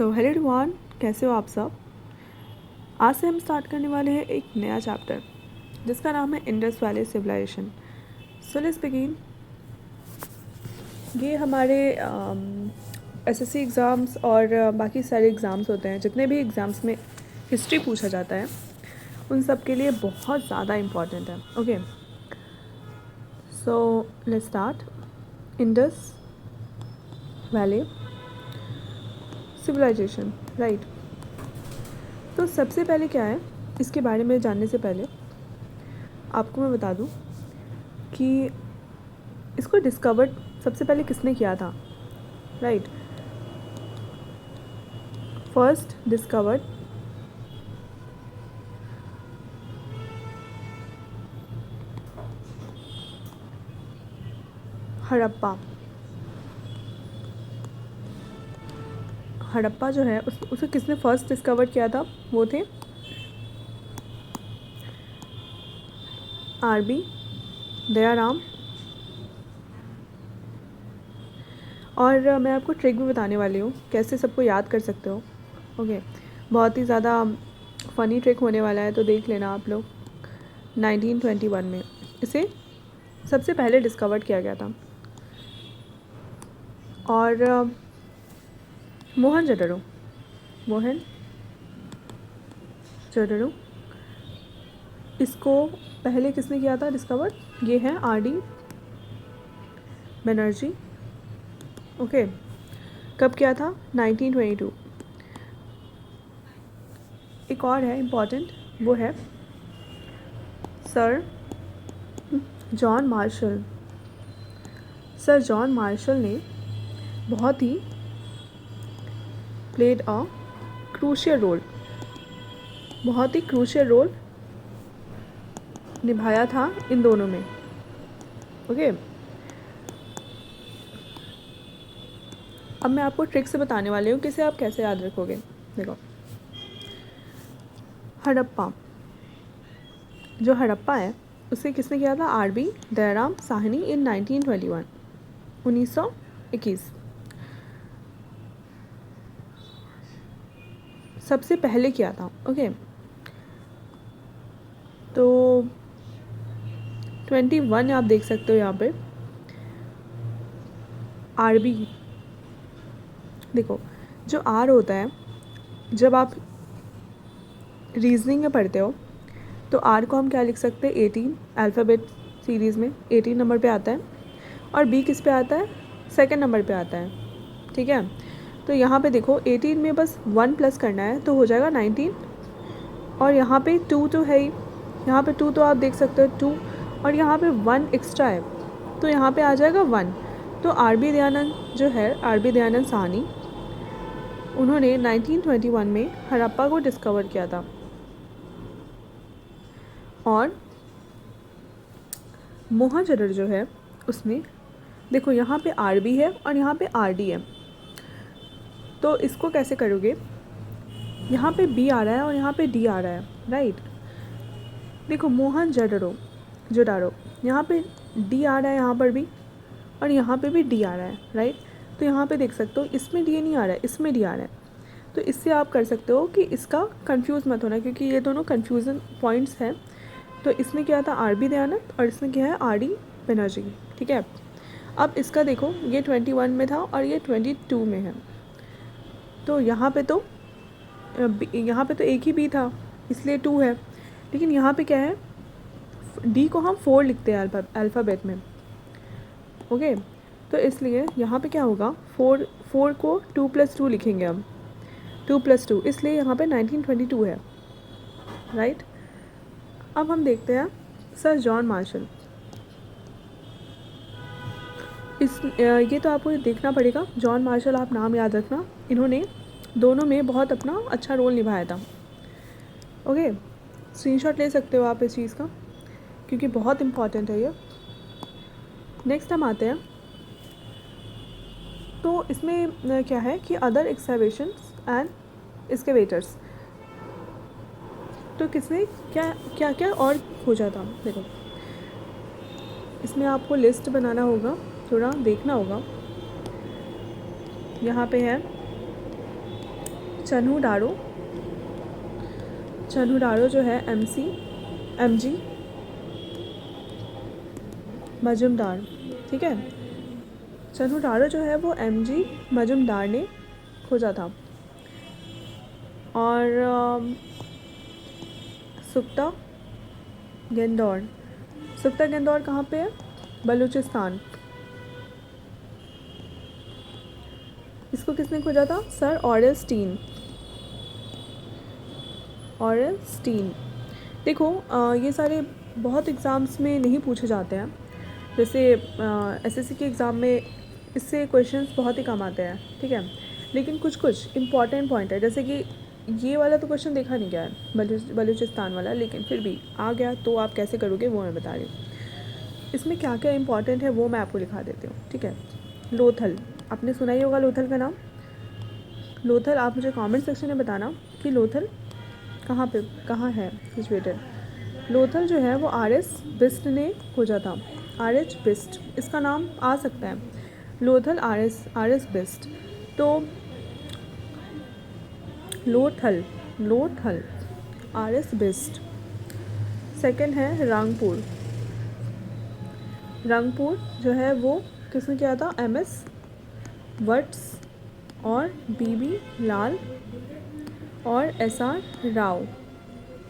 So hello everyone, कैसे हो आप सब। आज से हम स्टार्ट करने वाले हैं एक नया चैप्टर जिसका नाम है Indus valley civilisation. So let's begin. ये हमारे एसएससी एग्ज़ाम्स और बाकी सारे एग्ज़ाम्स होते हैं, जितने भी एग्ज़ाम्स में हिस्ट्री पूछा जाता है उन सब के लिए बहुत ज़्यादा इम्पॉर्टेंट है। Okay, so let's start. Indus valley civilisation, right. तो सबसे पहले क्या है, इसके बारे में जानने से पहले आपको मैं बता दूं कि इसको डिस्कवर सबसे पहले किसने किया था, right. First discovered Harappa. Harappa जो है उसे किसने फर्स्ट डिस्कवर किया था, वो थे आरबी दयाराम। और मैं आपको ट्रिक भी बताने वाली हूँ कैसे सबको याद कर सकते हो। ओके, बहुत ही ज़्यादा फ़नी ट्रिक होने वाला है, तो देख लेना आप लोग। 1921 में इसे सबसे पहले डिस्कवर किया गया था। और मोहनजोदड़ो इसको पहले किसने किया था डिस्कवर, ये है आरडी बनर्जी। ओके, कब किया था, 1922। एक और है इम्पॉर्टेंट, वो है sir John Marshall. Sir John Marshall ने बहुत ही प्लेड अ क्रूशियल रोल, बहुत ही क्रूशियल रोल निभाया था इन दोनों में। ओके, अब मैं आपको ट्रिक से बताने वाली हूँ कि इसे आप कैसे याद रखोगे। देखो, हड़प्पा, जो हड़प्पा है उसे किसने किया था, आरबी दयाराम साहनी इन 1921, 1921। सबसे पहले किया था। ओके, तो 21 आप देख सकते हो यहाँ पे। आरबी, देखो जो आर होता है, जब आप रीजनिंग में पढ़ते हो तो आर को हम क्या लिख सकते हैं, 18 अल्फ़ाबेट सीरीज़ में 18 नंबर पे आता है, और बी किस पे आता है, सेकंड नंबर पे आता है। ठीक है, तो यहाँ पे देखो 18 में बस 1 प्लस करना है तो हो जाएगा 19, और यहाँ पे 2 तो है ही, यहाँ पे 2 तो आप देख सकते हो 2, और यहाँ पे 1 एक्स्ट्रा है तो यहाँ पे आ जाएगा 1। तो आरबी दयानंद जो है, आरबी दयानंद साहनी, उन्होंने 1921 में हड़प्पा को डिस्कवर किया था। और मोहनजोदड़ो जो है उसने, देखो यहाँ पे आरबी है और यहाँ पे आरडी है, तो इसको कैसे करोगे, यहाँ पे बी आ रहा है और यहाँ पे डी आ रहा है, राइट। देखो मोहनजोदड़ो यहाँ पे डी आ रहा है, यहाँ पर भी, और यहाँ पे भी डी आ रहा है, राइट। तो यहाँ पे देख सकते हो इसमें डी नहीं आ रहा है, इसमें डी आ रहा है। तो इससे आप कर सकते हो कि इसका कंफ्यूज मत होना, क्योंकि ये दोनों कंफ्यूजन पॉइंट्स हैं। तो इसने किया था आरबी दयानंद और इसने किया है आरडी बनर्जी। ठीक है, अब इसका देखो ये 21 में था और ये 22 में है, तो यहाँ पे तो एक ही बी था इसलिए 2 है, लेकिन यहाँ पे क्या है, डी को हम 4 लिखते हैं अल्फ़ाबेट में। ओके, तो इसलिए यहाँ पे क्या होगा, 4 को 2 + 2 लिखेंगे हम, 2 + 2, इसलिए यहाँ पे 1922 है, राइट। अब हम देखते हैं सर जॉन मार्शल। ये तो आपको देखना पड़ेगा, जॉन मार्शल आप नाम याद रखना, इन्होंने दोनों में बहुत अपना अच्छा रोल निभाया था। ओके, स्क्रीनशॉट ले सकते हो आप इस चीज़ का, क्योंकि बहुत इम्पॉर्टेंट है ये। नेक्स्ट हम आते हैं, तो इसमें क्या है कि अदर एक्सकवेशंस एंड एक्सकेवेटर्स, तो किसने क्या क्या क्या और खोजा था। देखो इसमें आपको लिस्ट बनाना होगा, थोड़ा देखना होगा। यहाँ पे है चन्हू डारो जो है MG मजुमदार, ठीक है। चन्हू डारो जो है वो MG मजुमदार ने खोजा था। और सुक्ता गेंदौर कहाँ पे है? बलूचिस्तान। इसको किसने खोजा था? सर ऑरेस्टीन। देखो ये सारे बहुत एग्ज़ाम्स में नहीं पूछे जाते हैं, जैसे SSC के एग्ज़ाम में इससे क्वेश्चंस बहुत ही कम आते हैं, ठीक है। लेकिन कुछ इम्पॉर्टेंट पॉइंट है, जैसे कि ये वाला तो क्वेश्चन देखा नहीं गया है बलूचिस्तान वाला, लेकिन फिर भी आ गया तो आप कैसे करोगे वो मैं बता रही हूँ। इसमें क्या क्या इंपॉर्टेंट है वो मैं आपको लिखा देती हूँ, ठीक है। लोथल, आपने सुना ही होगा लोथल का नाम। लोथल, आप मुझे कमेंट सेक्शन में बताना कि लोथल कहाँ है सिचुएटेड। लोथल जो है वो RS बिस्ट ने खोजा था। RH बिस्ट इसका नाम आ सकता है, लोथल RS बिस्ट। तो लोथल RS बिस्ट। सेकंड है रंगपुर जो है वो किसने किया था? MS वट्स और BB लाल और SR राव,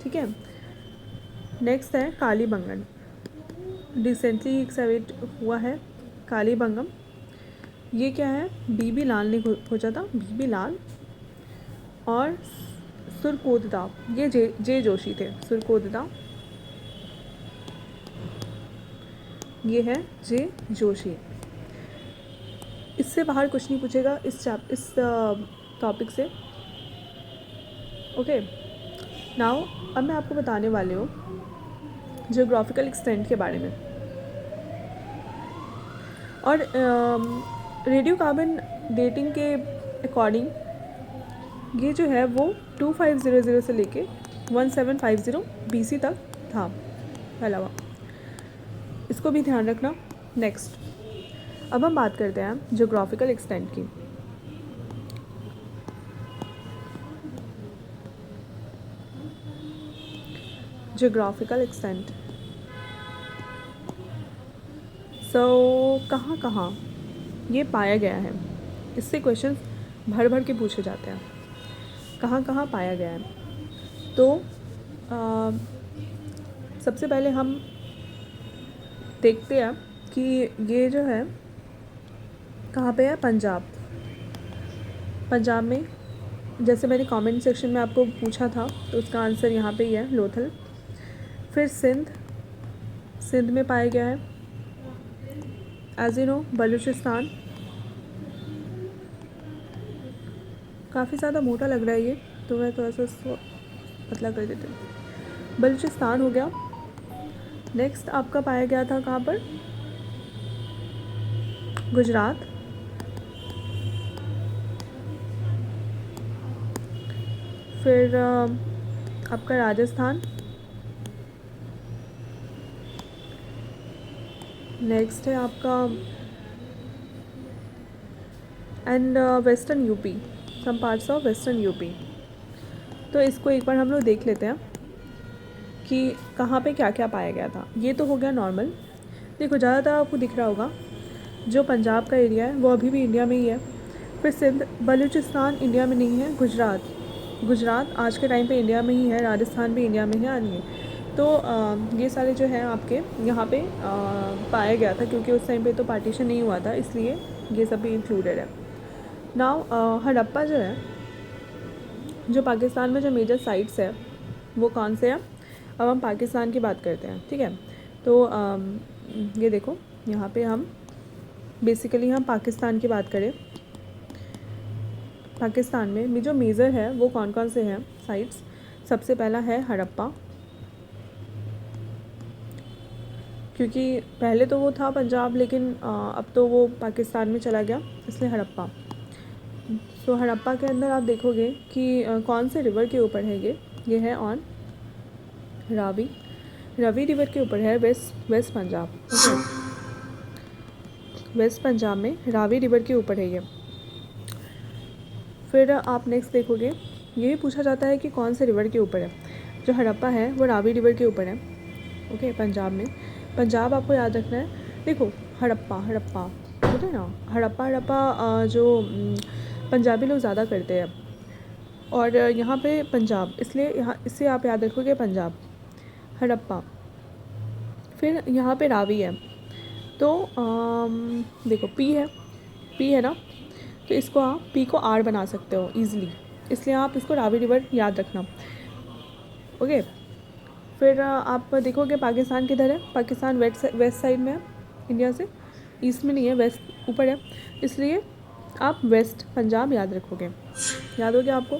ठीक है। नेक्स्ट है कालीबंगन, रिसेंटली एक्सवेट हुआ है कालीबंगम। ये क्या है? BB लाल ने खोजा था, BB लाल। और सुरकोददा, ये जे जोशी थे। सुरकोददा ये है जे जोशी। इससे बाहर कुछ नहीं पूछेगा इस टॉपिक से, ओके। नाउ अब मैं आपको बताने वाली हूँ जियोग्राफिकल एक्सटेंट के बारे में। और रेडियो कार्बन डेटिंग के अकॉर्डिंग ये जो है वो 2500 से लेके 1750 BC तक था फैला हुआ, इसको भी ध्यान रखना। नेक्स्ट, अब हम बात करते हैं जियोग्राफिकल एक्सटेंट की। जियोग्राफिकल एक्सटेंट, कहाँ ये पाया गया है, इससे क्वेश्चन भर के पूछे जाते हैं। कहाँ पाया गया है? तो सबसे पहले हम देखते हैं कि ये जो है कहाँ पे है? पंजाब में। जैसे मैंने कमेंट सेक्शन में आपको पूछा था तो उसका आंसर यहाँ पे ही है, लोथल। फिर सिंध में पाया गया है, एज यू नो। बलूचिस्तान, काफ़ी ज़्यादा मोटा लग रहा है ये, तो मैं थोड़ा सा इसको पतला कर देती हूँ। बलूचिस्तान हो गया। नेक्स्ट आपका पाया गया था कहाँ पर? गुजरात। फिर आपका राजस्थान। नेक्स्ट है आपका and western UP, some parts of western UP. तो इसको एक बार हम लोग देख लेते हैं कि कहाँ पे क्या क्या पाया गया था। ये तो हो गया नॉर्मल। देखो ज़्यादातर आपको दिख रहा होगा जो पंजाब का एरिया है वो अभी भी इंडिया में ही है। फिर सिंध, बलूचिस्तान इंडिया में नहीं है। गुजरात आज के टाइम पे इंडिया में ही है। राजस्थान भी इंडिया में है नहीं है। तो ये सारे जो हैं आपके यहाँ पे पाया गया था, क्योंकि उस टाइम पे तो पार्टीशन नहीं हुआ था, इसलिए ये सब भी इंक्लूडेड है। नाउ हड़प्पा जो है, जो पाकिस्तान में जो मेजर साइट्स है वो कौन से हैं? अब हम पाकिस्तान की बात करते हैं, ठीक है। तो ये देखो यहाँ पे हम बेसिकली हम पाकिस्तान की बात करें। पाकिस्तान में जो मेजर है वो कौन कौन से हैं साइट्स? सबसे पहला है हड़प्पा, क्योंकि पहले तो वो था पंजाब, लेकिन अब तो वो पाकिस्तान में चला गया, इसलिए हड़प्पा। सो हड़प्पा के अंदर आप देखोगे कि कौन से रिवर के ऊपर है ये है ऑन रावी रिवर के ऊपर है, वेस्ट पंजाब। वेस्ट पंजाब में रावी रिवर के ऊपर है ये। फिर आप नेक्स्ट देखोगे ये भी पूछा जाता है कि कौन से रिवर के ऊपर है। जो हड़प्पा है वो रावी रिवर के ऊपर है, ओके, पंजाब में। पंजाब आपको याद रखना है। देखो हड़प्पा हड़प्पा होता है ना, हड़प्पा हड़प्पा जो पंजाबी लोग ज़्यादा करते हैं, और यहाँ पे पंजाब, इसलिए यहाँ इससे आप याद रखोगे पंजाब, हड़प्पा। फिर यहाँ पे रावी है, तो देखो पी है ना, तो इसको आप पी को आर बना सकते हो ईजिली, इसलिए आप इसको रावी रिवर याद रखना, ओके। फिर आप देखोगे पाकिस्तान किधर है, पाकिस्तान वेस्ट साइड में है इंडिया से, ईस्ट में नहीं है, वेस्ट ऊपर है, इसलिए आप वेस्ट पंजाब याद रखोगे। याद हो गया आपको।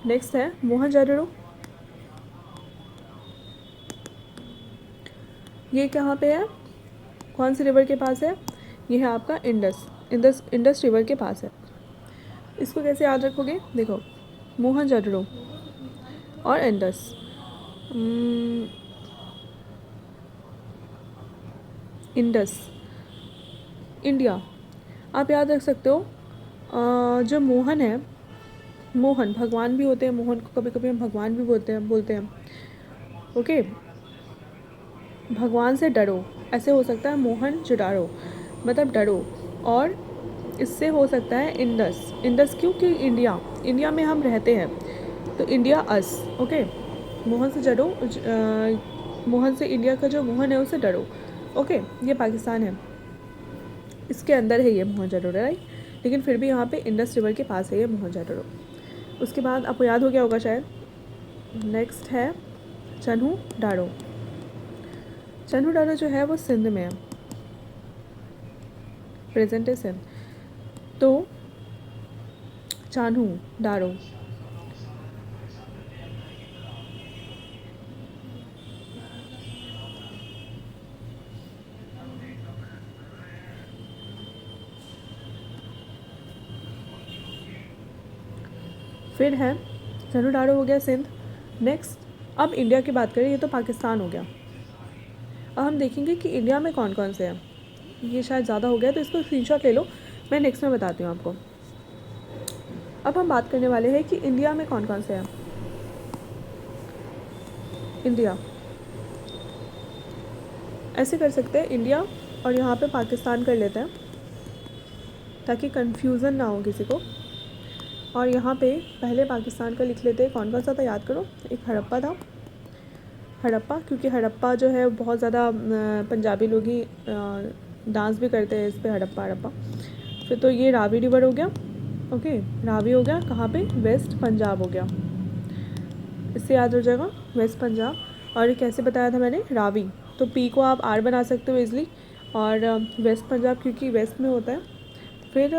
नेक्स्ट है मोहनजोदड़ो। ये कहाँ पे है, कौन सी रिवर के पास है, ये है आपका इंडस रिवर के पास है। इसको कैसे याद रखोगे, देखो मोहनजोदड़ो और इंडस, इंडस इंडिया, आप याद रख सकते हो। जो मोहन है, मोहन भगवान भी होते हैं, मोहन को कभी कभी हम भगवान भी बोलते हैं, ओके। भगवान से डरो, ऐसे हो सकता है मोहन जुडारो, मतलब डरो। और इससे हो सकता है इंडस क्योंकि इंडिया में हम रहते हैं, तो इंडिया अस, ओके। मोहन से डरो, मोहन से इंडिया का जो मोहन है उससे डरो, ओके। ये पाकिस्तान है, इसके अंदर है ये मोहनजोदड़ो, राइट, लेकिन फिर भी यहाँ पे इंडस रिवर के पास है ये मोहनजोदड़ो। उसके बाद आपको याद हो गया होगा शायद, नेक्स्ट है चन्हू दारो। चन्हू दारो जो है वो सिंध में है, प्रेजेंट है सिंध, तो चान्हू दारो। फिर है चन्हू दारो हो गया सिंध। नेक्स्ट अब इंडिया की बात करें, ये तो पाकिस्तान हो गया। अब हम देखेंगे कि इंडिया में कौन कौन से हैं। ये शायद ज़्यादा हो गया तो इसको स्क्रीनशॉट ले लो, मैं नेक्स्ट में बताती हूँ आपको। अब हम बात करने वाले हैं कि इंडिया में कौन कौन से हैं। इंडिया ऐसे कर सकते हैं, इंडिया और यहाँ पे पाकिस्तान कर लेते हैं ताकि कंफ्यूजन ना हो किसी को। और यहाँ पे पहले पाकिस्तान का लिख लेते हैं, कौन कौन सा था याद करो। एक हड़प्पा था, हड़प्पा क्योंकि हड़प्पा जो है बहुत ज़्यादा पंजाबी लोग ही डांस भी करते हैं इस पर, हड़प्पा हड़प्पा। फिर तो ये रावी रिवर हो गया, ओके, रावी हो गया, कहाँ पे, वेस्ट पंजाब हो गया, इससे याद हो जाएगा वेस्ट पंजाब। और ये कैसे बताया था मैंने, रावी, तो पी को आप आर बना सकते हो इजली, और वेस्ट पंजाब क्योंकि वेस्ट में होता है। फिर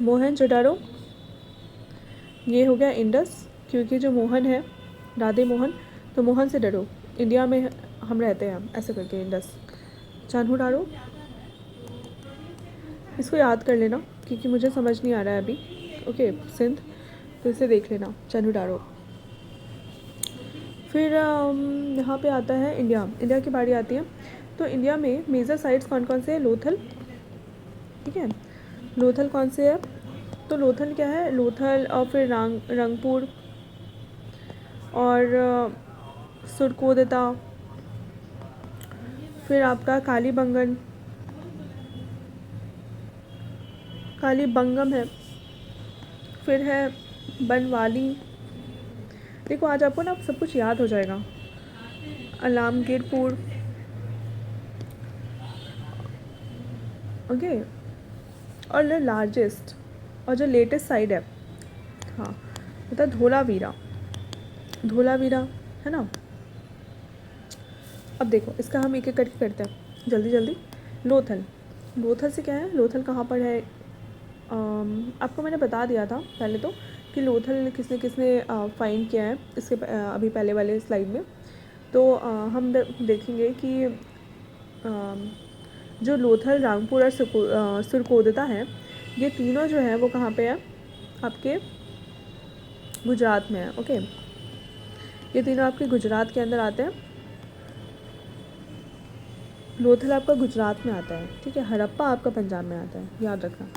मोहनजोदड़ो, ये हो गया इंडस क्योंकि जो मोहन है, राधे मोहन, तो मोहन से डरो, इंडिया में हम रहते हैं, ऐसे करके इंडस। चन्हू दारो, इसको याद कर लेना क्योंकि मुझे समझ नहीं आ रहा है अभी, ओके, सिंध, तो इसे देख लेना, चन्हू दारो। फिर यहाँ पे आता है इंडिया की बारी आती है। तो इंडिया में मेजर साइट्स कौन कौन से हैं, लोथल, ठीक है, लोथल कौन से है, तो लोथल क्या है, लोथल और फिर रंगपुर और सुरकोदता, फिर आपका कालीबंगम है, फिर है बनवाली। देखो आज आपको ना सब कुछ याद हो जाएगा, अलामगीरपुर, ओके। और लार्जेस्ट और जो लेटेस्ट साइड है, हाँ, मतलब धोलावीरा है ना। अब देखो इसका हम एक एक करके करते हैं जल्दी जल्दी। लोथल से क्या है, लोथल कहाँ पर है, आपको मैंने बता दिया था पहले तो कि लोथल किसने किसने फाइंड किया है इसके अभी पहले वाले स्लाइड में। तो हम देखेंगे कि जो लोथल, रामपुर और सुरकोदता है, ये तीनों जो है वो कहाँ पे है, आपके गुजरात में है, ओके। ये तीनों आपके गुजरात के अंदर आते हैं। लोथल आपका गुजरात में आता है, ठीक है, हड़प्पा आपका पंजाब में आता है, याद रखना,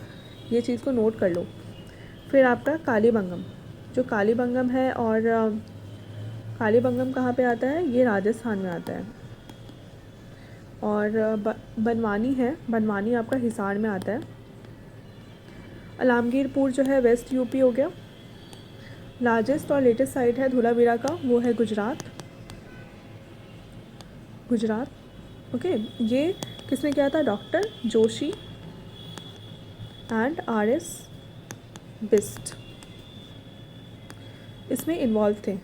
ये चीज़ को नोट कर लो। फिर आपका कालीबंगम, जो कालीबंगम है, और कालीबंगम कहाँ पे आता है, ये राजस्थान में आता है। और बनवानी है, बनवानी आपका हिसार में आता है। अलामगीरपुर जो है वेस्ट यूपी हो गया। लार्जेस्ट और लेटेस्ट साइट है धोलावीरा का, वो है गुजरात, गुजरात। ओके, ये किसने किया था, doctor Joshi and RS Bisht इसमें इन्वॉल्व थे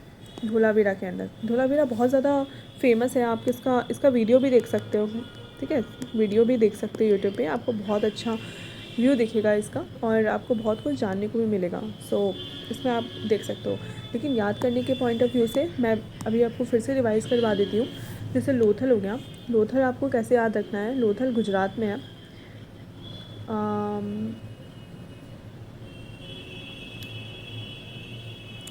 धोलावीरा के अंदर। धोलावीरा बहुत ज़्यादा फेमस है, आप इसका वीडियो भी देख सकते हो, ठीक है, वीडियो भी देख सकते हो यूट्यूब पे, आपको बहुत अच्छा व्यू दिखेगा इसका, और आपको बहुत कुछ जानने को भी मिलेगा। सो इसमें आप देख सकते हो। लेकिन याद करने के पॉइंट ऑफ व्यू से मैं अभी आपको फिर से रिवाइज़ करवा देती हूँ। जैसे लोथल हो गया, लोथल आपको कैसे याद रखना है, लोथल गुजरात में है।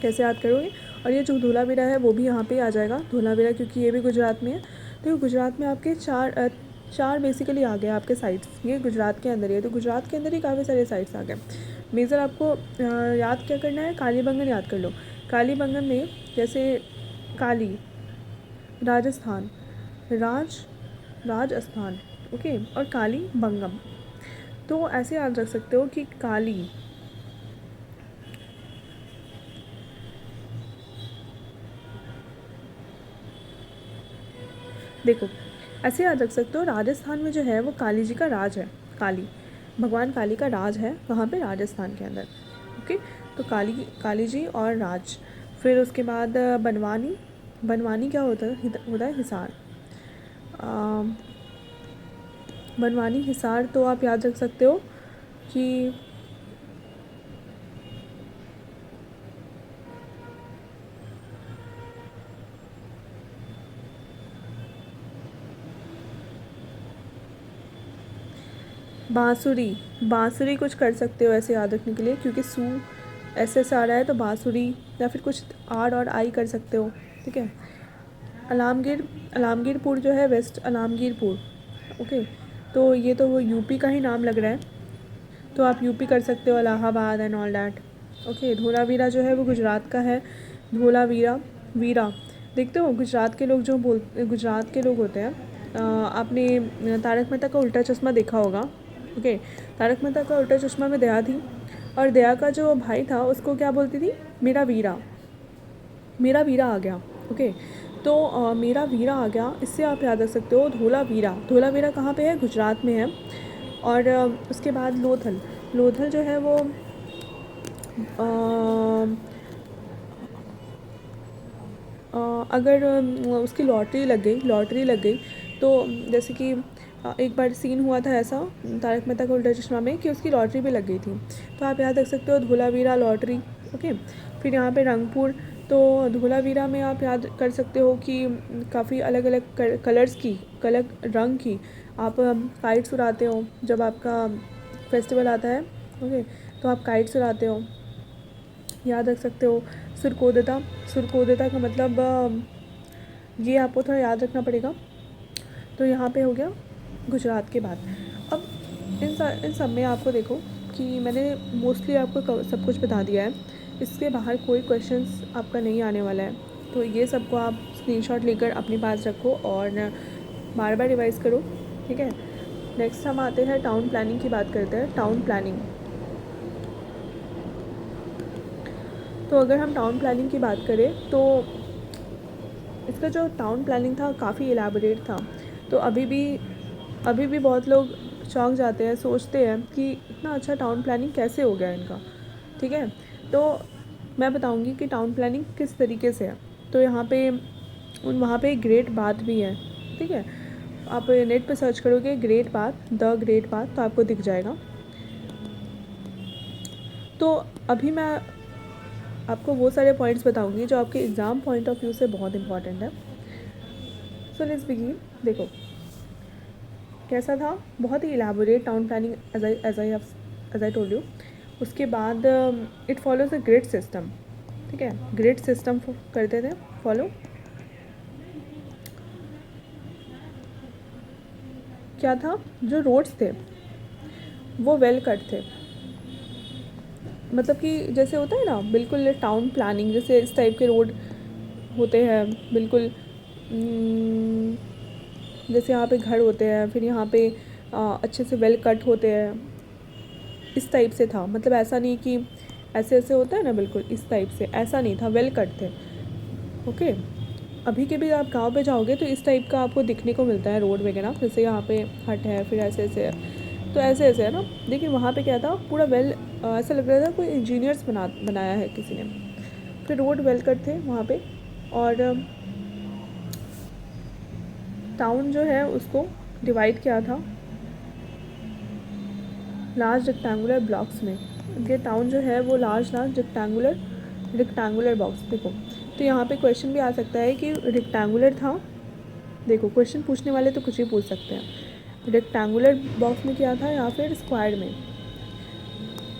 कैसे याद करोगे, और ये जो धोलावीरा है वो भी यहाँ पे आ जाएगा, धोलावीरा, क्योंकि ये भी गुजरात में है। तो गुजरात में आपके चार बेसिकली आ गए आपके साइट्स, ये गुजरात के अंदर ही है, तो गुजरात के अंदर ही काफ़ी सारे साइट्स आ गए। मेजर आपको याद क्या करना है, कालीबंगन याद कर लो। कालीबंगन में जैसे काली राजस्थान, राजस्थान, ओके, और काली बंगम, तो ऐसे याद रख सकते हो कि काली, देखो ऐसे याद रख सकते हो, राजस्थान में जो है वो काली जी का राज है, काली भगवान काली का राज है वहाँ पे राजस्थान के अंदर। ओके, तो काली जी और राज। फिर उसके बाद बनवानी, बनवानी क्या होता है हिसार। बनवानी हिसार, तो आप याद रख सकते हो कि बांसुरी, बांसुरी कुछ कर सकते हो ऐसे याद रखने के लिए, क्योंकि ऐसे आ रहा है, तो बांसुरी, या फिर कुछ आर और आई कर सकते हो, ठीक है। अलामगीरपुर जो है वेस्ट अलामगीरपुर, ओके, तो ये तो वो यूपी का ही नाम लग रहा है, तो आप यूपी कर सकते हो, Allahabad and all that. Okay, Dholavira जो है वो गुजरात का है, धोलावीरा, वीरा, देखते हो गुजरात के लोग गुजरात के लोग होते हैं, आपने तारक मेहता का उल्टा चश्मा देखा होगा। ओके, तारक मेहता का उल्टा चश्मा में दया थी, और दया का जो भाई था उसको क्या बोलती थी, मेरा वीरा, मेरा वीरा आ गया। ओके, तो मेरा वीरा आ गया, इससे आप याद रख सकते हो धोलावीरा। धोलावीरा कहाँ पे है, गुजरात में है। और उसके बाद लोथल, लोथल जो है वो अगर उसकी लॉटरी लग गई, तो जैसे कि एक बार सीन हुआ था ऐसा तारक मेहता का उल्टा चश्मा में कि उसकी लॉटरी भी लग गई थी, तो आप याद रख सकते हो धोलावीरा लॉटरी। ओके, फिर यहाँ पे रंगपुर, तो धोलावीरा में आप याद कर सकते हो कि काफ़ी अलग अलग कलर्स की, अलग रंग की आप काइट्स उड़ाते हो जब आपका फेस्टिवल आता है। ओके, तो आप काइट्स उड़ाते हो, याद रख सकते हो। सुरकोदता, सुरकोदता का मतलब ये आपको थोड़ा याद रखना पड़ेगा। तो यहाँ पे हो गया गुजरात के बाद। अब इन सब में आपको देखो कि मैंने मोस्टली आपको सब कुछ बता दिया है, इसके बाहर कोई क्वेश्चंस आपका नहीं आने वाला है, तो ये सबको आप स्क्रीनशॉट लेकर अपने पास रखो और बार बार रिवाइज़ करो, ठीक है। नेक्स्ट हम आते हैं टाउन प्लानिंग की बात करते हैं। टाउन प्लानिंग, तो अगर हम टाउन प्लानिंग की बात करें तो इसका जो टाउन प्लानिंग था काफ़ी इलेबोरेट था, तो अभी भी बहुत लोग चौंक जाते हैं, सोचते हैं कि इतना अच्छा टाउन प्लानिंग कैसे हो गया इनका, ठीक है। तो मैं बताऊंगी कि टाउन प्लानिंग किस तरीके से है। तो वहाँ पे एक ग्रेट बाथ भी है, ठीक है, आप नेट पे सर्च करोगे great bath, the great bath, तो आपको दिख जाएगा। तो अभी मैं आपको वो सारे पॉइंट्स बताऊंगी जो आपके एग्ज़ाम पॉइंट ऑफ व्यू से बहुत इंपॉर्टेंट है। So let's begin. देखो कैसा था, बहुत ही elaborate town planning as I told you. उसके बाद it follows a grid system, ठीक है, ग्रिड सिस्टम करते थे फॉलो। क्या था, जो रोड्स थे वो वेल कट थे, मतलब कि जैसे होता है ना बिल्कुल टाउन प्लानिंग, जैसे इस टाइप के रोड होते हैं बिल्कुल। जैसे यहाँ पे घर होते हैं, फिर यहाँ पे अच्छे से वेल कट होते हैं, इस टाइप से था। मतलब ऐसा नहीं कि ऐसे ऐसे होता है ना, बिल्कुल इस टाइप से ऐसा नहीं था, वेल कट थे। ओके। अभी के भी आप गांव पे जाओगे तो इस टाइप का आपको दिखने को मिलता है रोड वगैरह, जैसे यहाँ पे हट है, फिर ऐसे ऐसे है, तो ऐसे ऐसे है ना। लेकिन वहाँ पे क्या था, पूरा वेल, ऐसा लग रहा था कोई इंजीनियर्स बनाया है किसी ने। फिर रोड वेल कट थे वहाँ पे। और टाउन जो है उसको डिवाइड किया था लार्ज रेक्टेंगुलर ब्लॉक्स में। ये टाउन जो है वो लार्ज लार्ज रेक्टेंगुलर बॉक्स। देखो, तो यहाँ पे क्वेश्चन भी आ सकता है कि रेक्टेंगुलर था। देखो, क्वेश्चन पूछने वाले तो कुछ भी पूछ सकते हैं, रेक्टेंगुलर बॉक्स में क्या था या फिर स्क्वायर में।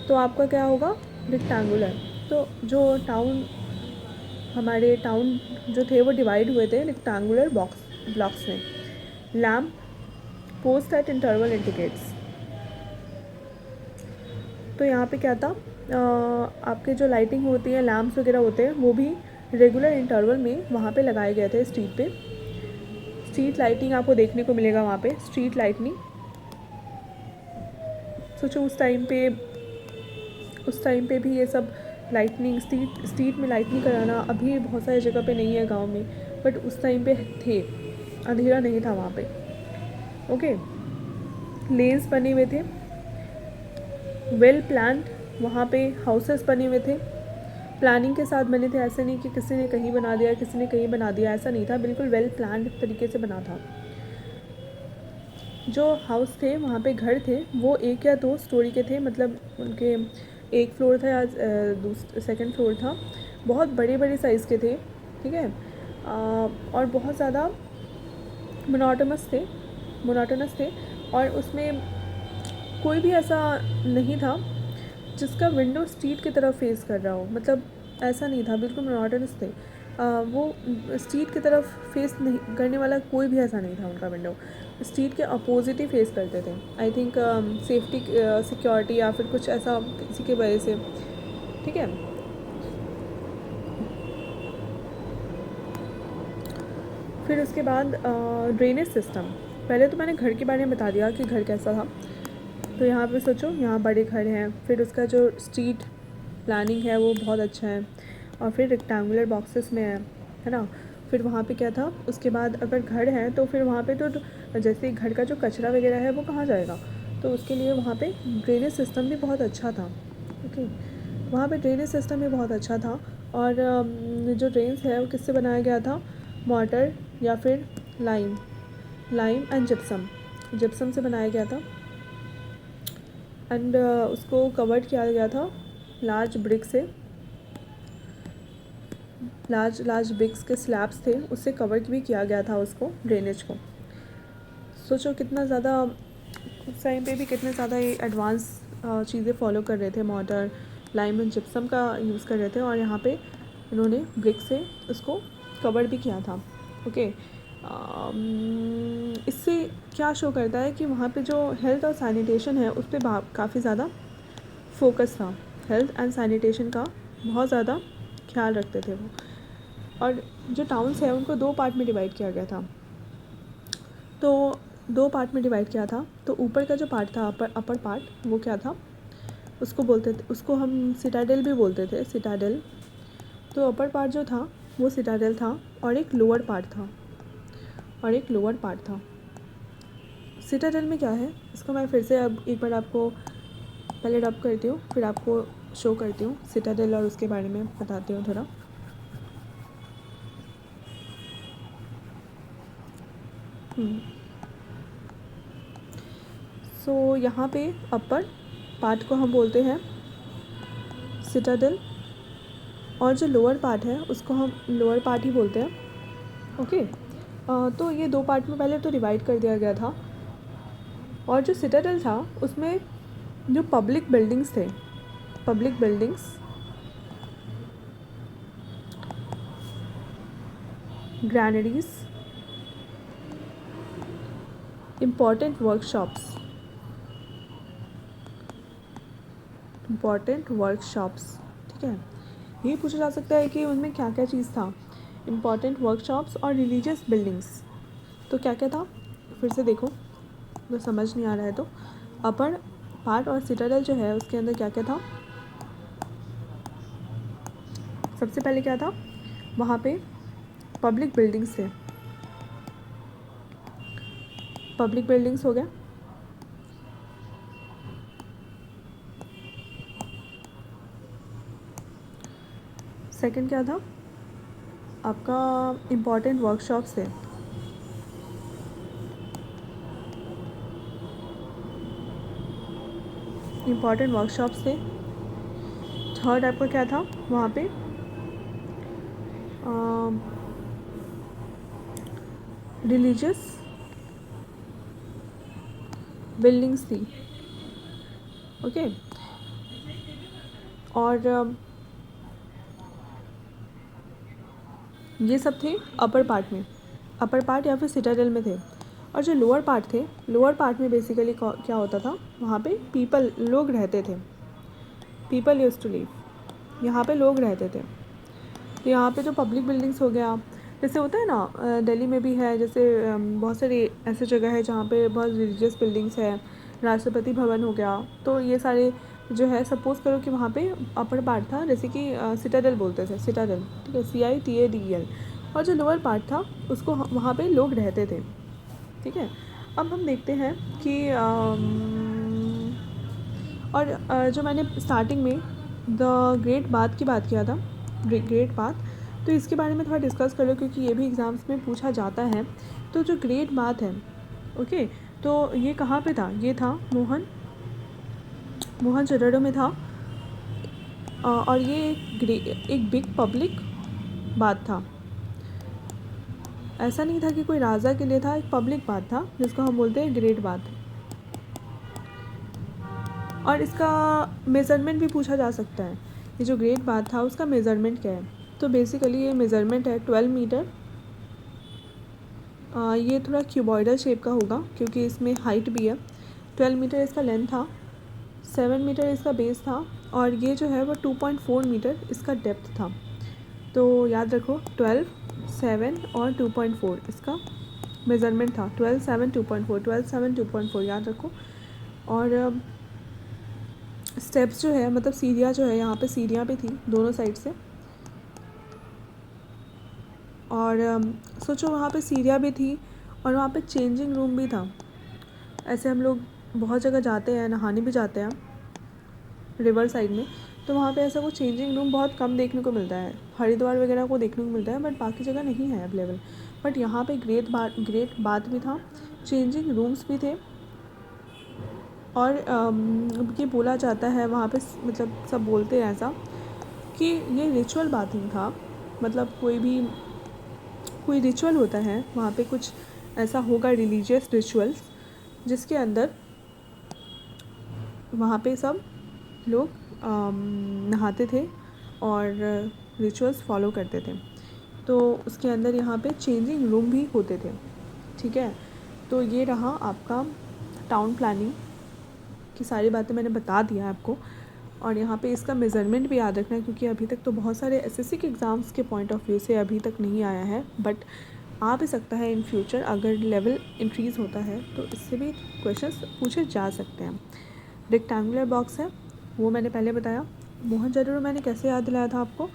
तो आपका क्या होगा, रेक्टेंगुलर। तो जो हमारे टाउन जो थे वो डिवाइड हुए थे रेक्टेंगुलर ब्लॉक्स में। Lamp post at interval indicates. तो यहाँ पे क्या था, आपके जो लाइटिंग होती है, लैम्प्स वगैरह होते हैं, वो भी रेगुलर इंटरवल में वहाँ पे लगाए गए थे स्ट्रीट पे। स्ट्रीट लाइटिंग आपको देखने को मिलेगा वहाँ पे, स्ट्रीट लाइटनिंग। सोचो उस टाइम पे भी ये सब लाइटनिंग, स्ट्रीट में लाइटनिंग कराना अभी बहुत सारी जगह पे नहीं है गांव में, बट उस टाइम पे थे, अंधेरा नहीं था वहाँ पे। ओके। लेन्स बने हुए थे, वेल प्लान्ड, वहाँ पे हाउसेस बने हुए थे, प्लानिंग के साथ बने थे। ऐसे नहीं कि किसी ने कहीं बना दिया, किसी ने कहीं बना दिया, ऐसा नहीं था, बिल्कुल वेल प्लान्ड तरीके से बना था। जो हाउस थे वहाँ पे, घर थे, वो 1 या 2 स्टोरी के थे। मतलब उनके एक फ्लोर था या सेकंड फ्लोर था। बहुत बड़े बड़े साइज़ के थे, ठीक है। और बहुत ज़्यादा मोनोटोनस थे। और उसमें कोई भी ऐसा नहीं था जिसका विंडो स्ट्रीट की तरफ फेस कर रहा हो। मतलब ऐसा नहीं था, बिल्कुल मोनोटोनस थे। वो स्ट्रीट की तरफ फेस नहीं करने वाला कोई भी ऐसा नहीं था उनका विंडो, स्ट्रीट के अपोजिट ही फेस करते थे। आई थिंक सेफ्टी, सिक्योरिटी या फिर कुछ ऐसा इसी के वजह से, ठीक है। फिर उसके बाद ड्रेनेज सिस्टम। पहले तो मैंने घर के बारे में बता दिया कि घर कैसा था। तो यहाँ पे सोचो, यहाँ बड़े घर हैं, फिर उसका जो स्ट्रीट प्लानिंग है वो बहुत अच्छा है, और फिर रेक्टेंगुलर बॉक्सेस में है ना। फिर वहाँ पे क्या था, उसके बाद अगर घर है तो फिर वहाँ पे तो जैसे घर का जो कचरा वगैरह है वो कहाँ जाएगा, तो उसके लिए वहाँ पे ड्रेनेज सिस्टम भी बहुत अच्छा था। ओके। वहाँ पे ड्रेनेज सिस्टम भी बहुत अच्छा था। और जो ड्रेन्स है वो किससे बनाया गया था, मॉर्टर या फिर लाइम एंड जिप्सम से बनाया गया था। एंड उसको कवर्ड किया गया था लार्ज ब्रिक से, लार्ज ब्रिक्स के स्लैब्स थे, उससे कवर भी किया गया था उसको, ड्रेनेज को। सोचो कितना ज़्यादा, उस टाइम पे भी कितने ज़्यादा ये एडवांस चीज़ें फॉलो कर रहे थे, मॉर्टर, लाइम एंड जिप्सम का यूज़ कर रहे थे, और यहाँ पे इन्होंने ब्रिक से उसको कवर भी किया था। ओके। इससे क्या शो करता है कि वहाँ पे जो हेल्थ और सैनिटेशन है उस पर काफ़ी ज़्यादा फोकस था। हेल्थ एंड सैनिटेशन का बहुत ज़्यादा ख्याल रखते थे वो। और जो टाउन्स है उनको 2 पार्ट में डिवाइड किया गया था। तो 2 पार्ट में डिवाइड किया था। तो ऊपर का जो पार्ट था, अपर पार्ट, वो क्या था, उसको हम सिटाडेल भी बोलते थे, सिटाडेल। तो अपर पार्ट जो था वो सिटाडेल था, और एक लोअर पार्ट था। सिटाडेल में क्या है, इसको मैं फिर से अब एक बार आपको पहले रब करती हूँ, फिर आपको शो करती हूँ सिटाडेल, और उसके बारे में बताती हूँ थोड़ा। सो यहाँ पे अपर पार्ट को हम बोलते हैं सिटाडेल, और जो लोअर पार्ट है उसको हम लोअर पार्ट ही बोलते हैं। ओके। तो ये 2 पार्ट में पहले तो डिवाइड कर दिया गया था। और जो सिटाडेल था उसमें जो public buildings, granaries, important workshops, important workshops, ठीक है। ये पूछा जा सकता है कि उनमें क्या क्या चीज़ था, इम्पॉर्टेंट वर्कशॉप्स और रिलीजियस बिल्डिंग्स। तो क्या क्या था, फिर से देखो, तो समझ नहीं आ रहा है तो अपर पार्ट और सिटाडेल जो है उसके अंदर क्या क्या था। सबसे पहले क्या था, वहाँ पे पब्लिक बिल्डिंग्स थे, पब्लिक बिल्डिंग्स हो गया। सेकंड क्या था आपका, इम्पॉर्टेंट वर्कशॉप्स थे, इम्पॉर्टेंट वर्कशॉप्स थे। थर्ड आपका क्या था वहाँ पे, रिलीजियस बिल्डिंग्स थी, ओके। और ये सब थे अपर पार्ट में, अपर पार्ट या फिर सिटाडेल में थे। और जो लोअर पार्ट थे, लोअर पार्ट में बेसिकली क्या होता था, वहाँ पे पीपल, लोग रहते थे, पीपल यूज टू लिव, यहाँ पे लोग रहते थे। तो यहाँ पे जो पब्लिक बिल्डिंग्स हो गया, जैसे होता है ना दिल्ली में भी है, जैसे बहुत सारी ऐसी जगह है जहाँ पे बहुत रिलीजियस बिल्डिंग्स है, राष्ट्रपति भवन हो गया। तो ये सारे जो है, सपोज़ करो कि वहाँ पे अपर पार्ट था, जैसे कि सिटाडेल बोलते थे, सिटाडेल, ठीक है, CITADEL। और जो लोअर पार्ट था उसको वहाँ पे लोग रहते थे, ठीक है। अब हम देखते हैं कि और जो मैंने स्टार्टिंग में द ग्रेट बाथ की बात किया था, ग्रेट बाथ, तो इसके बारे में थोड़ा डिस्कस कर लो क्योंकि ये भी एग्ज़ाम्स में पूछा जाता है। तो जो ग्रेट बाथ है, ओके, तो ये कहाँ पे था, ये था मोहनजोदड़ो में था। और ये एक बिग पब्लिक बाथ था, ऐसा नहीं था कि कोई राजा के लिए था, एक पब्लिक बाथ था जिसको हम बोलते हैं ग्रेट बाथ। और इसका मेज़रमेंट भी पूछा जा सकता है, ये जो ग्रेट बाथ था उसका मेज़रमेंट क्या है। तो बेसिकली ये मेज़रमेंट है 12 मीटर। ये थोड़ा क्यूबॉइडल शेप का होगा क्योंकि इसमें हाइट भी है। 12 मीटर इसका लेंथ था, 7 मीटर इसका बेस था, और ये जो है वो 2.4 मीटर इसका डेप्थ था। तो याद रखो 12, 7 और 2.4 इसका मेज़रमेंट था। 12, 7, 2.4, 12, 7, 2.4 याद रखो। और स्टेप्स जो है, मतलब सीढ़ियाँ जो है, यहाँ पे सीढ़ियाँ भी थी दोनों साइड से। और सोचो वहाँ पे सीढ़ियाँ भी थी और वहाँ पे चेंजिंग रूम भी था। ऐसे हम लोग बहुत जगह जाते हैं, नहाने भी जाते हैं रिवर साइड में, तो वहाँ पे ऐसा कोई चेंजिंग रूम बहुत कम देखने को मिलता है। हरिद्वार वगैरह को देखने को मिलता है बट बाकी जगह नहीं है अवेलेबल। बट यहाँ पे ग्रेट बाथ भी था, चेंजिंग रूम्स भी थे। और ये बोला जाता है वहाँ पे, मतलब सब बोलते हैं ऐसा कि ये रिचुअल बाथिंग था। मतलब कोई रिचुअल होता है वहाँ पे, कुछ ऐसा होगा रिलीजियस रिचुअल्स जिसके अंदर वहाँ पे सब लोग नहाते थे और रिचुअल्स फॉलो करते थे। तो उसके अंदर यहाँ पे चेंजिंग रूम भी होते थे, ठीक है। तो ये रहा आपका टाउन प्लानिंग की सारी बातें मैंने बता दिया आपको। और यहाँ पे इसका मेज़रमेंट भी याद रखना है क्योंकि अभी तक तो बहुत सारे SSC के एग्ज़ाम्स के पॉइंट ऑफ व्यू से अभी तक नहीं आया है, बट आ भी सकता है इन फ्यूचर। अगर लेवल इंक्रीज़ होता है तो इससे भी क्वेश्चंस पूछे जा सकते हैं। रेक्टेंगुलर बॉक्स है, वो मैंने पहले बताया। मोहनजोदड़ो मैंने कैसे याद दिलाया था आपको,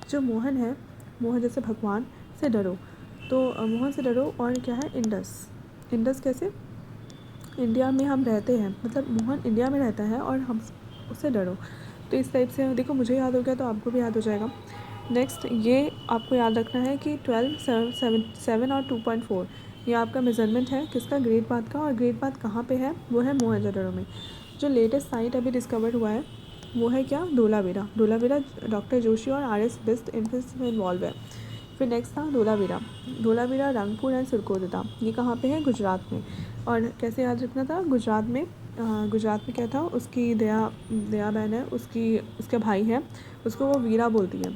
जो मोहन है, मोहन जैसे भगवान से डरो, तो मोहन से डरो। और क्या है, इंडस कैसे, इंडिया में हम रहते हैं, मतलब मोहन इंडिया में रहता है और हम उससे डरो। तो इस टाइप से देखो, मुझे याद हो गया तो आपको भी याद हो जाएगा। नेक्स्ट ये आपको याद रखना है कि 12, 7 और 2.4 ये आपका मेज़रमेंट है किसका, ग्रेट बाथ का। और ग्रेट बाथ कहाँ पे है, वो है मोहनजोदड़ो में। जो लेटेस्ट साइट अभी डिस्कवर हुआ है वो है क्या, धोलावीरा। डॉक्टर जोशी और RS बिस्ट में इन्वॉल्व है। फिर नेक्स्ट था धोलावीरा रंगपुर एंड सिरकोदता, ये कहाँ पे है, गुजरात में। और कैसे याद रखना था, गुजरात में क्या था, उसकी दया बहन है, उसका भाई है, उसको वो वीरा बोलती है,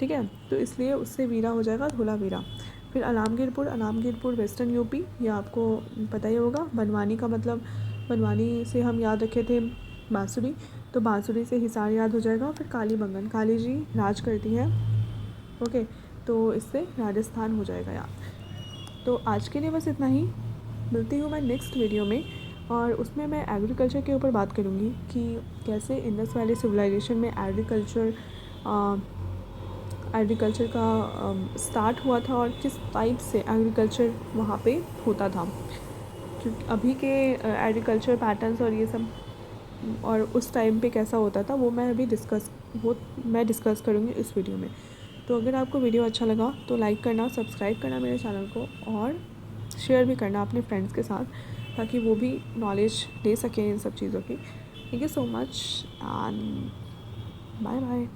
ठीक है। तो इसलिए उससे वीरा हो जाएगा धोलावीरा। फिर अलामगीरपुर वेस्टर्न UP, ये आपको पता ही होगा। बनवानी का मतलब, बनवानी से हम याद रखे थे बाँसुरी, तो बांसुरी से हिसार याद हो जाएगा, और फिर काली बंगन, काली जी राज करती है। ओके, तो इससे राजस्थान हो जाएगा याद। तो आज के लिए बस इतना ही। मिलती हूँ मैं नेक्स्ट वीडियो में, और उसमें मैं एग्रीकल्चर के ऊपर बात करूँगी कि कैसे इंडस वैली सिविलाइजेशन में एग्रीकल्चर का स्टार्ट हुआ था, और किस टाइप से एग्रीकल्चर वहाँ पे होता था। क्योंकि अभी के एग्रीकल्चर पैटर्न्स और ये सब और उस टाइम पे कैसा होता था, वो मैं डिस्कस करूँगी इस वीडियो में। तो अगर आपको वीडियो अच्छा लगा तो लाइक करना, सब्सक्राइब करना मेरे चैनल को, और शेयर भी करना अपने फ्रेंड्स के साथ, ताकि वो भी नॉलेज ले सकें इन सब चीज़ों की। Thank you so much and bye bye.